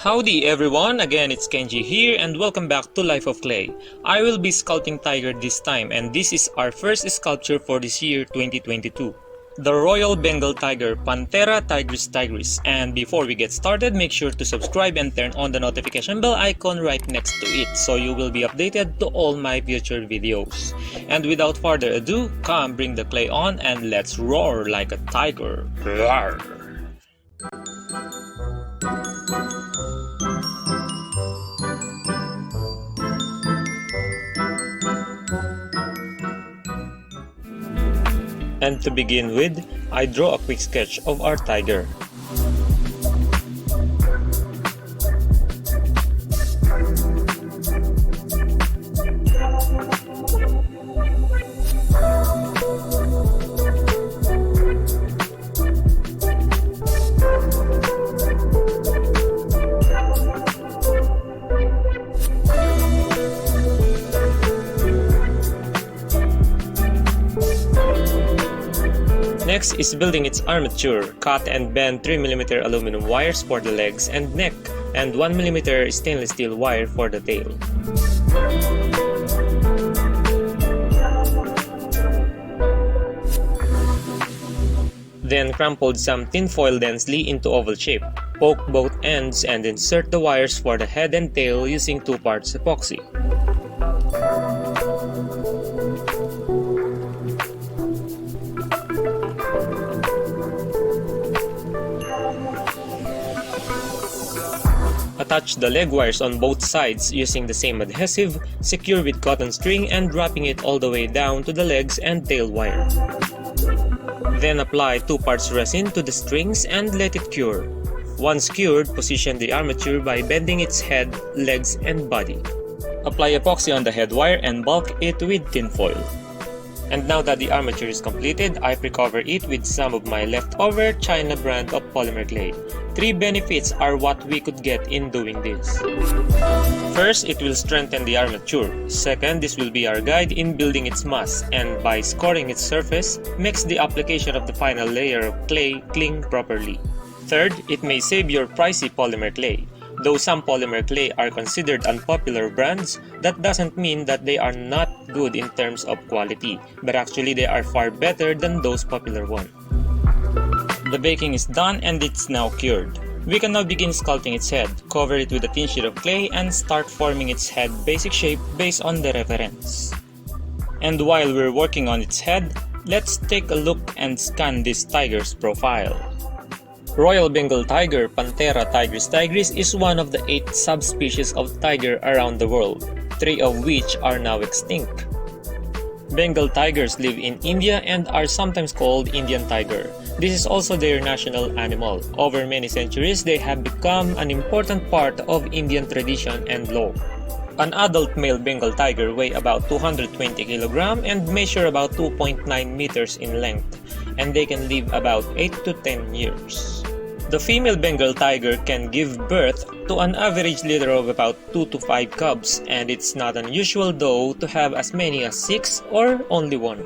Howdy everyone, again it's Kenji here and welcome back to Life of Clay. I will be sculpting tiger this time and this is our first sculpture for this year 2022. The Royal Bengal Tiger, Panthera tigris tigris. And before we get started, make sure to subscribe and turn on the notification bell icon right next to it so you will be updated to all my future videos. And without further ado, come bring the clay on and let's roar like a tiger. Roar. And to begin with, I draw a quick sketch of our tiger. Next is building its armature. Cut and bend 3mm aluminum wires for the legs and neck, and 1mm stainless steel wire for the tail. Then crumpled some tin foil densely into oval shape. Poke both ends and insert the wires for the head and tail using 2 parts epoxy. Attach the leg wires on both sides using the same adhesive, secure with cotton string and wrapping it all the way down to the legs and tail wire. Then apply 2 parts resin to the strings and let it cure. Once cured, position the armature by bending its head, legs and body. Apply epoxy on the head wire and bulk it with tin foil. And now that the armature is completed, I pre-cover it with some of my leftover China brand of polymer clay. 3 benefits are what we could get in doing this. First, it will strengthen the armature. Second, this will be our guide in building its mass, and by scoring its surface, makes the application of the final layer of clay cling properly. Third, it may save your pricey polymer clay. Though some polymer clay are considered unpopular brands, that doesn't mean that they are not good in terms of quality, but actually they are far better than those popular ones. The baking is done and it's now cured. We can now begin sculpting its head, cover it with a thin sheet of clay and start forming its head basic shape based on the reference. And while we're working on its head, let's take a look and scan this tiger's profile. Royal Bengal Tiger, Panthera tigris tigris is one of the 8 subspecies of tiger around the world, 3 of which are now extinct. Bengal tigers live in India and are sometimes called Indian tiger. This is also their national animal. Over many centuries, they have become an important part of Indian tradition and law. An adult male Bengal tiger weighs about 220 kg and measure about 2.9 meters in length, and they can live about 8 to 10 years. The female Bengal tiger can give birth to an average litter of about 2 to 5 cubs, and it's not unusual though to have as many as 6 or only 1.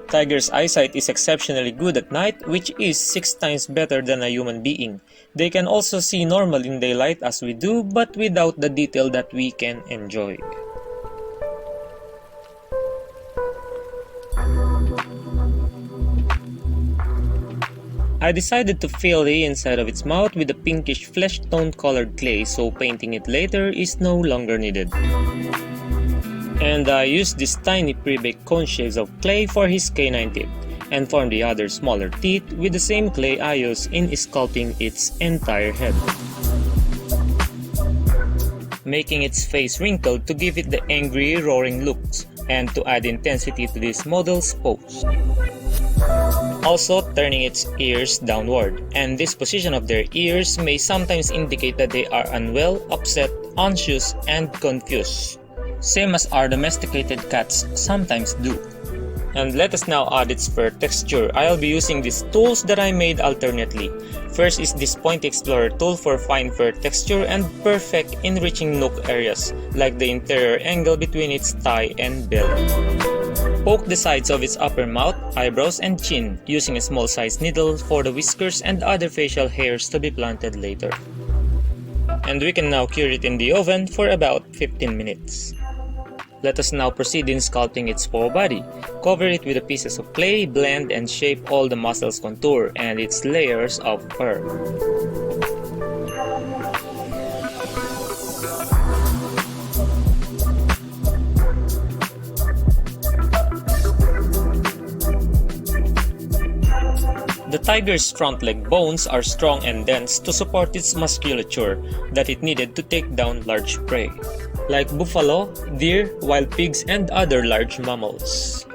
Tiger's eyesight is exceptionally good at night, which is 6 times better than a human being. They can also see normal in daylight as we do, but without the detail that we can enjoy. I decided to fill the inside of its mouth with a pinkish flesh tone colored clay, so painting it later is no longer needed. And I used these tiny pre-baked cone shapes of clay for his canine teeth, and formed the other smaller teeth with the same clay I used in sculpting its entire head, making its face wrinkled to give it the angry, roaring looks, and to add intensity to this model's pose. Also turning its ears downward, and this position of their ears may sometimes indicate that they are unwell, upset, anxious, and confused, same as our domesticated cats sometimes do. And let us now add its fur texture. I'll be using these tools that I made alternately. First is this Point Explorer tool for fine fur texture and perfect in reaching nook areas, like the interior angle between its thigh and belly. Poke the sides of its upper mouth, eyebrows, and chin, using a small-sized needle for the whiskers and other facial hairs to be planted later. And we can now cure it in the oven for about 15 minutes. Let us now proceed in sculpting its paw body. Cover it with pieces of clay, blend and shape all the muscles contour and its layers of fur. The tiger's front leg bones are strong and dense to support its musculature that it needed to take down large prey, like buffalo, deer, wild pigs, and other large mammals.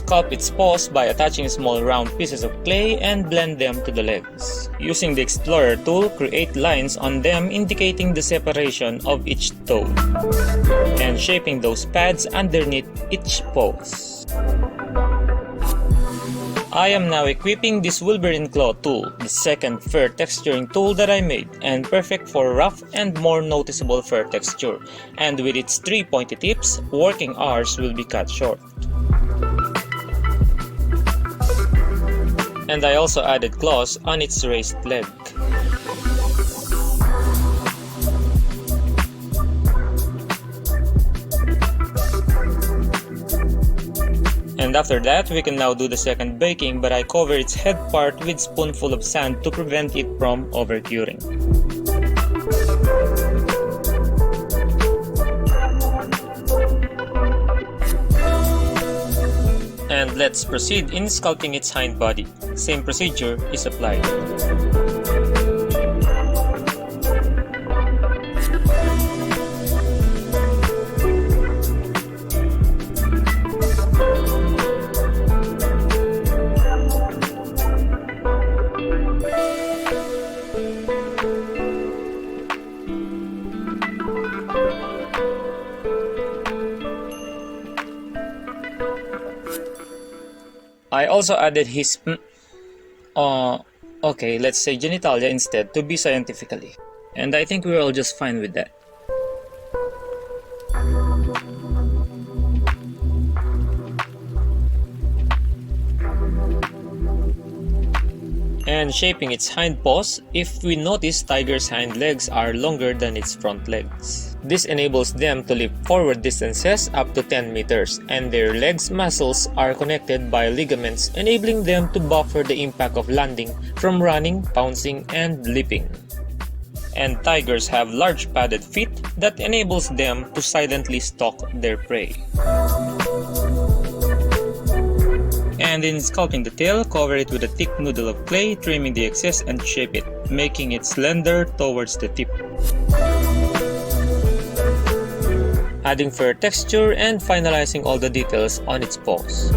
Sculpt its paws by attaching small round pieces of clay and blend them to the legs. Using the Explorer tool, create lines on them indicating the separation of each toe, and shaping those pads underneath each paws. I am now equipping this Wolverine Claw tool, the second fur texturing tool that I made, and perfect for rough and more noticeable fur texture, and with its 3 pointy tips, working hours will be cut short. And I also added claws on its raised leg. And after that, we can now do the second baking, but I cover its head part with spoonful of sand to prevent it from overcuring. And let's proceed in sculpting its hind body. Same procedure is applied. I also added his let's say genitalia instead to be scientifically. And I think we're all just fine with that. And shaping its hind paws, if we notice tiger's hind legs are longer than its front legs. This enables them to leap forward distances up to 10 meters, and their legs' muscles are connected by ligaments, enabling them to buffer the impact of landing from running, pouncing, and leaping. And tigers have large padded feet that enables them to silently stalk their prey. And in sculpting the tail, cover it with a thick noodle of clay, trimming the excess and shape it, making it slender towards the tip. Adding fur texture and finalizing all the details on its paws.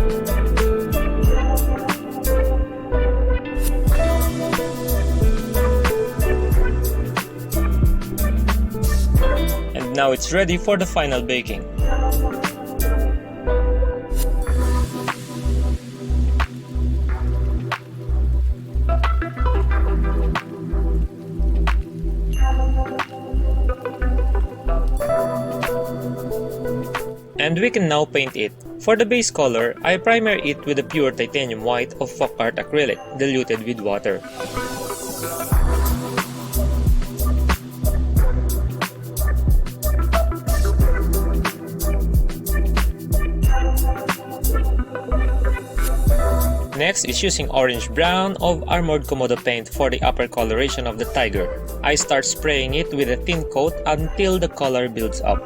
And now it's ready for the final baking. And we can now paint it. For the base color, I primer it with a pure titanium white of folk art acrylic diluted with water. Next is using orange brown of Armored Komodo paint for the upper coloration of the tiger. I start spraying it with a thin coat until the color builds up.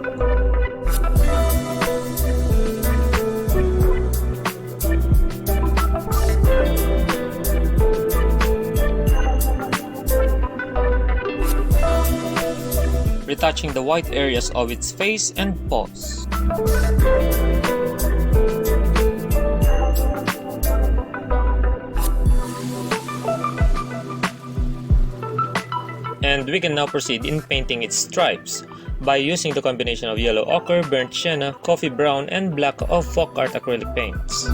Retouching the white areas of its face and paws. And we can now proceed in painting its stripes by using the combination of yellow ochre, burnt sienna, coffee brown, and black of folk art acrylic paints.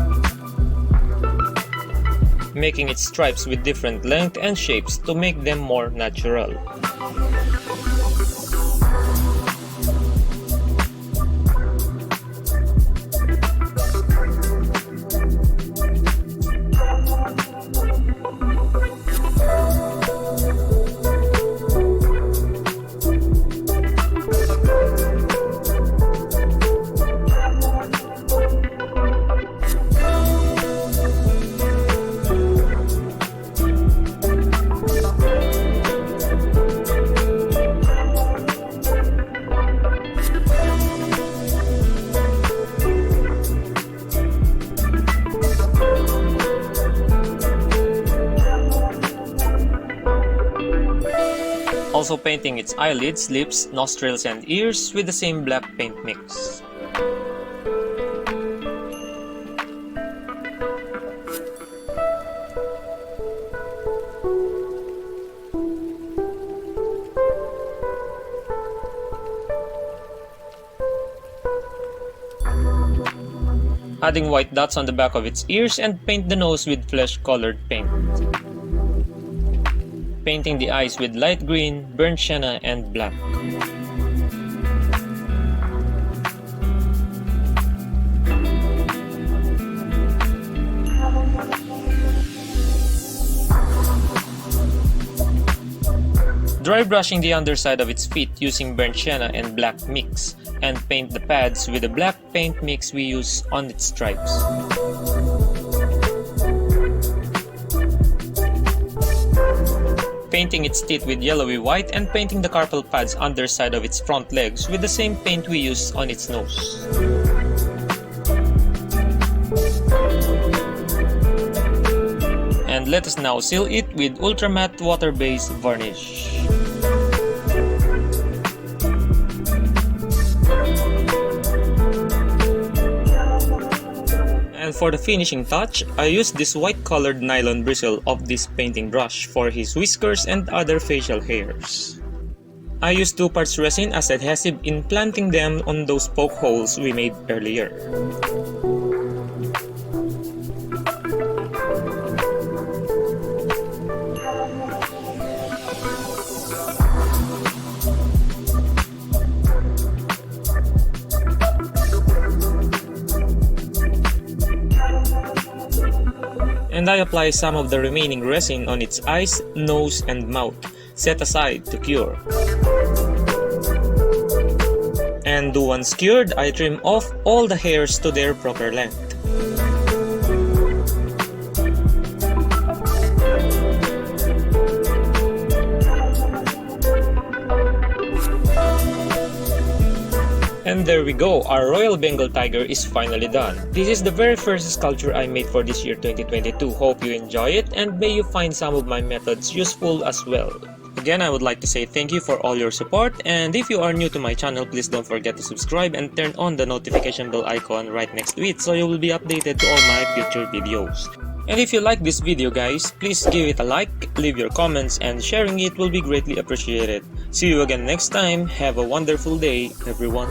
Making its stripes with different length and shapes to make them more natural. also painting its eyelids, lips, nostrils, and ears with the same black paint mix. Adding white dots on the back of its ears and paint the nose with flesh-colored paint. Painting the eyes with light green, burnt sienna, and black. Dry brushing the underside of its feet using burnt sienna and black mix, and paint the pads with the black paint mix we use on its stripes. Painting its teeth with yellowy white and painting the carpal pads underside of its front legs with the same paint we use on its nose. And let us now seal it with ultramatte water-based varnish. And for the finishing touch, I used this white colored nylon bristle of this painting brush for his whiskers and other facial hairs. I used 2 parts resin as adhesive in planting them on those poke holes we made earlier. And I apply some of the remaining resin on its eyes, nose, and mouth, set aside to cure. And once cured, I trim off all the hairs to their proper length. And there we go, our Royal Bengal Tiger is finally done. This is the very first sculpture I made for this year 2022. Hope you enjoy it and may you find some of my methods useful as well. Again, I would like to say thank you for all your support, and if you are new to my channel, please don't forget to subscribe and turn on the notification bell icon right next to it so you will be updated to all my future videos. And if you like this video guys, please give it a like, leave your comments, and sharing it will be greatly appreciated. See you again next time. Have a wonderful day, everyone.